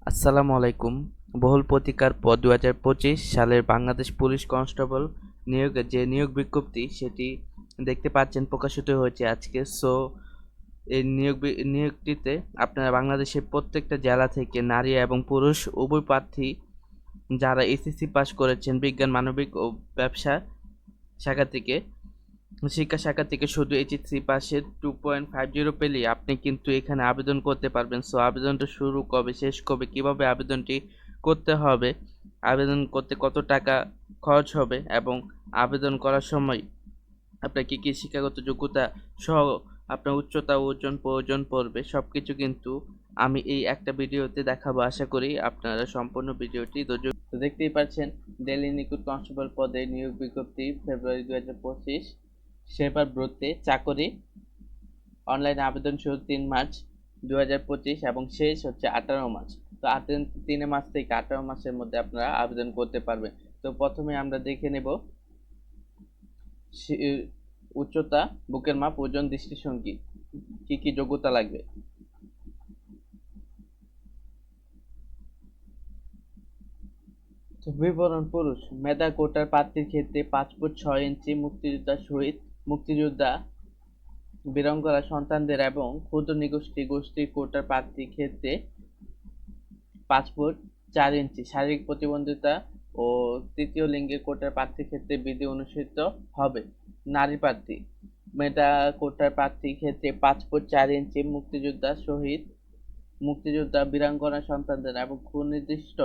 আসসালামু আলাইকুম। বহুল প্রতীক্ষার পর ২০২৫ সালের বাংলাদেশ পুলিশ কনস্টেবল নিয়োগের যে নিয়োগ বিজ্ঞপ্তি সেটি দেখতে পাচ্ছেন প্রকাশিত হয়েছে আজকে। এই নিয়োগটিতে আপনারা বাংলাদেশের প্রত্যেকটা জেলা থেকে নারী এবং পুরুষ উভয় প্রার্থী যারা এসএসসি পাস করেছেন বিজ্ঞান, মানবিক ও ব্যবসা শাখা থেকে শিক্ষা শাখা থেকে শুধু এইচএসসি পাশের 2.50 পেলেই আপনি কিন্তু এখানে আবেদন করতে পারবেন। আবেদনটা শুরু কবে, শেষ কবে, কিভাবে আবেদনটি করতে হবে, আবেদন করতে কত টাকা খরচ হবে এবং আবেদন করার সময় আপনার কি কি শিক্ষাগত যোগ্যতা সহ আপনার উচ্চতা ও ওজন প্রয়োজন পড়বে সবকিছু কিন্তু আমি এই একটা ভিডিওতে দেখাবো। আশা করি আপনারা সম্পূর্ণ ভিডিওটি ধৈর্য তো দেখতেই পাচ্ছেন। দিল্লি নিখুঁত কনস্টেবল পদে নিয়োগ বিজ্ঞপ্তি ফেব্রুয়ারি 2025। সেবার ব্রতে চাকরি অনলাইনে আবেদন শুরু 3 মার্চ 2025 এবং শেষ হচ্ছে 18 মার্চ। তো 3 মাস থেকে 18 মাসের মধ্যে আপনারা আবেদন করতে পারবেন। তো প্রথমে আমরা দেখে নেব উচ্চতা, বুকের মাপ, ওজন, দৃষ্টিভঙ্গি, কি কি যোগ্যতা লাগবে। বিবরণ: পুরুষ মেধা কোটার প্রার্থীর ক্ষেত্রে 5 ফুট 6 ইঞ্চি, মুক্তিযোদ্ধা শহীদ, মুক্তিযোদ্ধা, বীরাঙ্গনা সন্তানদের এবং ক্ষুদ্র গোষ্ঠী কোটার প্রার্থীর ক্ষেত্রে 5 ফুট 4 ইঞ্চি, শারীরিক প্রতিবন্ধিতা ও তৃতীয় লিঙ্গের কোটার প্রার্থীর ক্ষেত্রে বিধি অনুষ্ঠিত হবে। নারী প্রার্থী মেধা কোটার প্রার্থীর ক্ষেত্রে 5 ফুট 4 ইঞ্চি, মুক্তিযোদ্ধা শহীদ, মুক্তিযোদ্ধা, বীরাঙ্গনা সন্তানদের এবং সুনির্দিষ্ট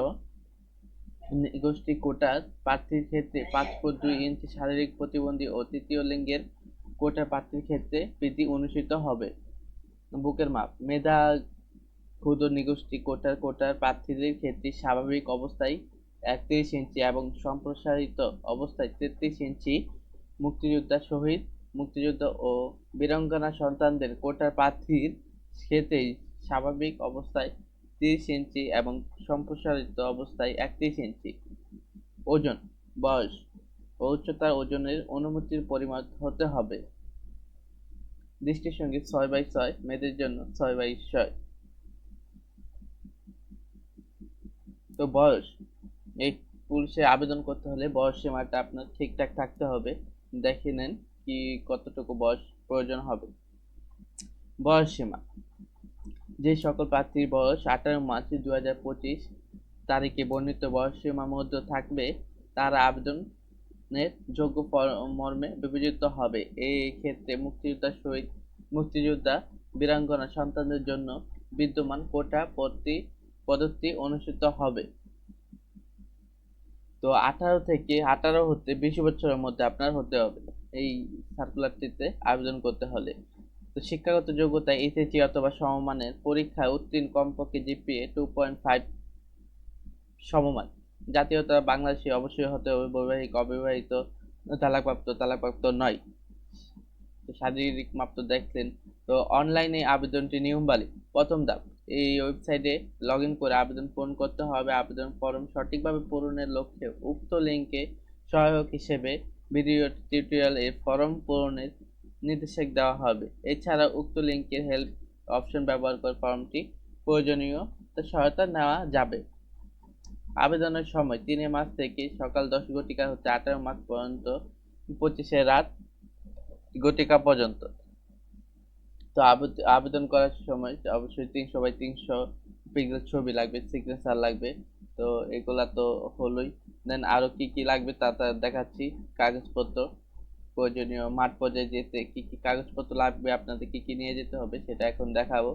গোষ্ঠী কোটার প্রার্থীর ক্ষেত্রে 5 ফুট 2 ইঞ্চি, শারীরিক প্রতিবন্ধী ও তৃতীয় লিঙ্গের কোটার প্রার্থীর ক্ষেত্রে বিধি অনুষ্ঠিত হবে। বুকের মাপ মেধা ক্ষুদ্র নিগোষ্ঠী কোটার প্রার্থীদের ক্ষেত্রে স্বাভাবিক অবস্থায় 31 ইঞ্চি এবং সম্প্রসারিত অবস্থায় 33 ইঞ্চি, মুক্তিযোদ্ধা শহীদ, মুক্তিযোদ্ধা ও বীরাঙ্গনা সন্তানদের কোটার প্রার্থীর ক্ষেত্রে স্বাভাবিক অবস্থায় 30 ইঞ্চি এবং সম্প্রসারিত অবস্থায় 31 ইঞ্চি। ওজন, বয়স ও উচ্চতার ওজনের অনুমতির পরিমাণ হতে হবে। দৃষ্টিভঙ্গি 6x6, মেয়েদের জন্য 6x6। তো বয়স, এই পুলিশে আবেদন করতে হলে বয়স সীমাটা আপনার ঠিকঠাক থাকতে হবে। দেখে নেন কি কতটুকু বয়স প্রয়োজন হবে। বয়স সীমা: যে সকল প্রার্থীর বয়স 18 মার্চ 2025 তারিখে বর্ণিত বয়স সীমার মধ্যে থাকবে তারা আবেদনের যোগ্য মর্মে বিবেচিত হবে। এই ক্ষেত্রে মুক্তিযোদ্ধা শহীদ, মুক্তিযোদ্ধা, বীরাঙ্গনা সন্তানদের জন্য বিদ্যমান কোটা পদ্ধতি অনুষ্ঠিত হবে। তো 18 হতে 20 বছরের মধ্যে আপনার হতে হবে এই সার্কুলারটিতে আবেদন করতে হলে। তো শিক্ষাগত যোগ্যতা এইচএসসি অথবা সমমানের পরীক্ষায় উত্তীর্ণ, কমপক্ষে জিপিএ 2.5 সমমান। জাতীয়তা বাংলাদেশী অবশ্যই হতে হবে। বৈবাহিক, অবিবাহিত, তালাকপ্রাপ্ত নয়। তো শারীরিক মাপ তো দেখলেন। তো অনলাইনে আবেদনটি নিয়মাবলী: প্রথম ধাপ, এই ওয়েবসাইটে লগ ইন করে আবেদন পূরণ করতে হবে। আবেদন ফর্ম সঠিকভাবে পূরণের লক্ষ্যে উক্ত লিঙ্কে সহায়ক হিসেবে ভিডিও টিউটোরিয়াল এর ফর্ম পূরণের নির্দেশক দেওয়া হবে। এছাড়া উক্ত লিঙ্কের হেল্প অপশন ব্যবহার করে ফর্মটি প্রয়োজনীয় সহায়তা নেওয়া যাবে। আবেদনের সময় 3 মার্চ থেকে সকাল 10 ঘটিকা হতে 18 মার্চ পর্যন্ত 25 রাত ঘটিকা পর্যন্ত। তো আবেদন করার সময় অবশ্যই 300x300 পিক্সেল ছবি লাগবে, সিগনেচার লাগবে। তো এগুলা তো হলোই। দেন আরো কি কি লাগবে তা দেখাচ্ছি। কাগজপত্র, প্রয়োজনীয় মাঠ পর্যায়ে যেতে কি কি কাগজপত্র লাগবে, আপনাদের কি কি নিয়ে যেতে হবে সেটা এখন দেখাবো।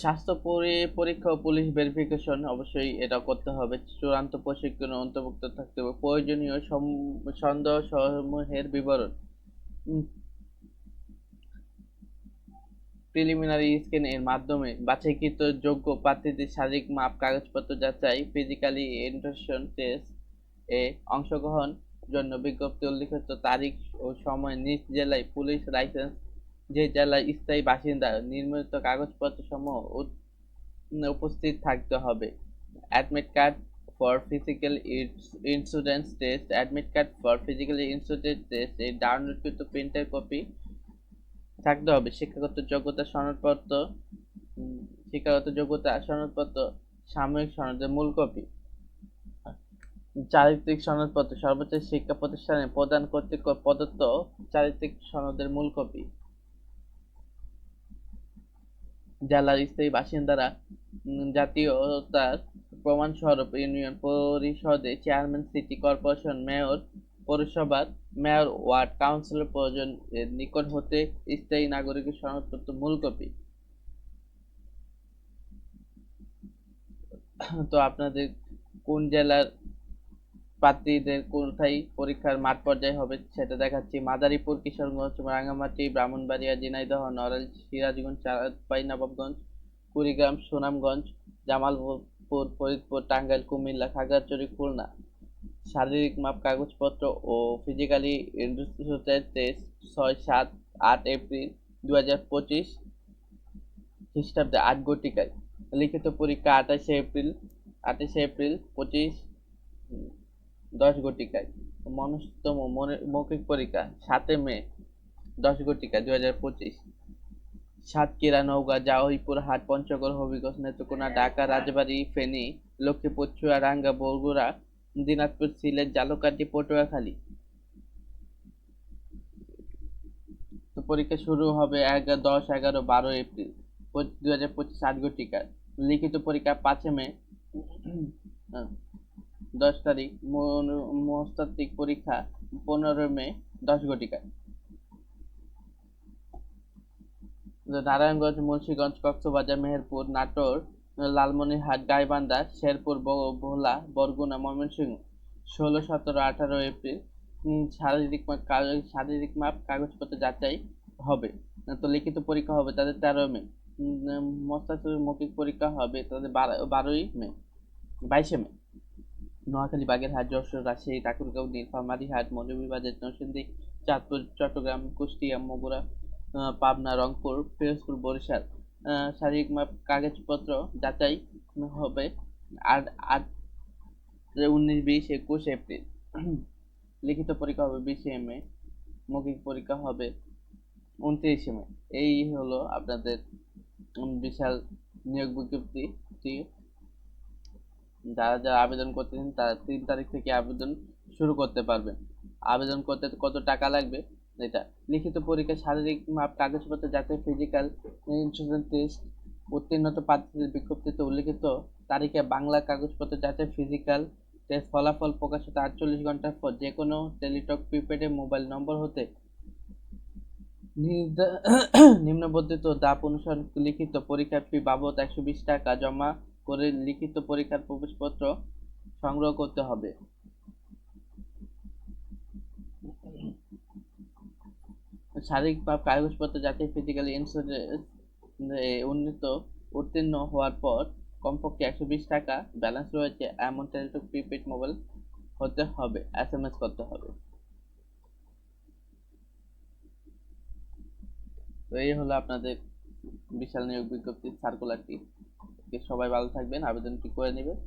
স্বাস্থ্য পরীক্ষা ও পুলিশ ভেরিফিকেশন অবশ্যই এটা করতে হবে। চূড়ান্ত প্রশিক্ষণে অন্তর্ভুক্ত থাকতে হবে প্রয়োজনীয় সন্দেহ সমূহের বিবরণ। প্রিলিমিনারি স্ক্যান এর মাধ্যমে বাছাইকৃত যোগ্য প্রার্থীদের শারীরিক মাপ, কাগজপত্র যাচাই, ফিজিক্যালি এন্ট্রাকশন টেস্ট এ অংশগ্রহণ জন্য বিজ্ঞপ্তি উল্লিখিত তারিখ ও সময় নিজ জেলায় পুলিশ লাইসেন্স, যে জেলার স্থায়ী বাসিন্দা, নির্মিত কাগজপত্র সমূহ উপস্থিত থাকতে হবে। Admit card for physical insurance test, admit card for physical insurance test, এই ডাউনলোডকৃত প্রিন্টের কপি থাকতে হবে। শিক্ষাগত যোগ্যতা সনদপত্র, শিক্ষাগত যোগ্যতা সনদপত্র, সাময়িক সনদের মূল কপি, চারিত্রিক সনদপত্র, সর্বোচ্চ শিক্ষা প্রতিষ্ঠানে প্রদান কর্তৃক প্রদত্ত চারিত্রিক সনদের মূল কপি, জেলার স্থায়ী বাসিন্দারা জাতীয়তার প্রমাণস্বরূপ ইউনিয়ন পরিষদে চেয়ারম্যান, সিটি কর্পোরেশন, মেয়র, পৌরসভার মেয়র, ওয়ার্ড কাউন্সিলর প্রয়োজন নিকট হতে স্থায়ী নাগরিকের সনদপত্র মূল কপি। তো আপনাদের কোন জেলার প্রার্থীদের কোথায় পরীক্ষার মাঠ পর্যায়ে হবে সেটা দেখাচ্ছি। মাদারীপুর, কিশোরগঞ্জ, রাঙ্গামাটি, ব্রাহ্মণবাড়িয়া, ঝিনাইদহ, নড়াইল, সিরাজগঞ্জ, চাঁপাইনবাবগঞ্জ, কুড়িগ্রাম, সুনামগঞ্জ, জামালপুর, ফরিদপুর, টাঙ্গাইল, কুমিল্লা, খাগড়াছড়ি, খুলনা। শারীরিক মাপ কাগজপত্র ও ফিজিক্যালি ইন্ডস্ট্রিয়াল টেস্ট 6, 7, 8 এপ্রিল 2025 খ্রিস্টাব্দে 8 ঘটিকায়। লিখিত পরীক্ষা 28 এপ্রিল 25 10 ঘটিকায়। মনস্তম মৌখিক পরীক্ষা 7 মে 10 ঘটিকা 2025। সাতক্ষীরা, নওগাঁ, জাওহীপুরহাট, পঞ্চগড়, হবিগঞ্জ, নেত্রকোনা, ঢাকা, রাজবাড়ী, ফেনী, লক্ষ্মীপুর, চুয়াডাঙ্গা, বগুড়া, দিনাজপুর, সিলেট, ঝালকাঠি, পটুয়াখালী। তো পরীক্ষা শুরু হবে 10, 11, 12 এপ্রিল 2025 8 ঘটিকায়। লিখিত পরীক্ষা 5 মে 10 তারিখ। মনস্তাত্ত্বিক পরীক্ষা 15 মে 10 ঘটিকায়। নারায়ণগঞ্জ, মুন্সিগঞ্জ, কক্সবাজার, মেহেরপুর, নাটোর, লালমনিরহাট, গাইবান্ধা, শেরপুর, ভোলা, বরগুনা, ময়মনসিংহ। 16, 17, 18 এপ্রিল শারীরিক মাপ কাগজপত্র যাচাই হবে। তো লিখিত পরীক্ষা হবে তাদের 13 মে। মস্তাত্ত্বিক মৌখিক পরীক্ষা হবে তাদের 22 মে। নোয়াখালী, বাগেরহাট, যশোর, রাজশাহী, ঠাকুরগাঁও, নীলফামারীহাট, মৌলভীবাজার, নরসিংদী, চাঁদপুর, চট্টগ্রাম, কুষ্টিয়া, বগুড়া, পাবনা, রংপুর, পিরোজপুর, বরিশাল। শারীরিক মাপ কাগজপত্র যাচাই হবে 8, 19, 20, 21 এপ্রিল। লিখিত পরীক্ষা হবে 20 মে। মৌখিক পরীক্ষা হবে 29 মে। এই হলো আপনাদের বিশাল নিয়োগ বিজ্ঞপ্তি। যারা যারা আবেদন করতেছেন তারা 3 তারিখ থেকে আবেদন শুরু করতে পারবেন। আবেদন করতে কত টাকা লাগবে এটা। লিখিত পরীক্ষা, শারীরিক মাপ কাগজপত্র যাচাই, ফিজিক্যাল ইন্স্যুরেন্স টেস্ট, উত্তীর্ণ প্রার্থীদের বিজ্ঞপ্তিতে উল্লিখিত তারিখে বাংলা কাগজপত্র যাচাই, ফিজিক্যাল টেস্ট ফলাফল প্রকাশিত 48 ঘন্টার পর যে কোনো টেলিটক প্রিপেডে মোবাইল নম্বর হতে নিম্নবর্ণিত ধাপ অনুসরণ লিখিত পরীক্ষার ফি বাবদ 120 টাকা জমা করে লিখিত পরীক্ষার প্রবেশপত্র সংগ্রহ করতে হবে। শারীরিক মাপ কাগজপত্র যাচাই, ফিজিক্যাল ইন্স্যুরেন্স উত্তীর্ণ হওয়ার পর কমপক্ষে 120 টাকা ব্যালেন্স রয়েছে এমন টেলিটক প্রিপেড মোবাইল হতে হবে, SMS করতে হবে। তো এই হলো আপনাদের বিশাল নিয়োগ বিজ্ঞপ্তির সার্কুলারটি। সবাই ভালো থাকবেন, আবেদনটি করে নেবেন।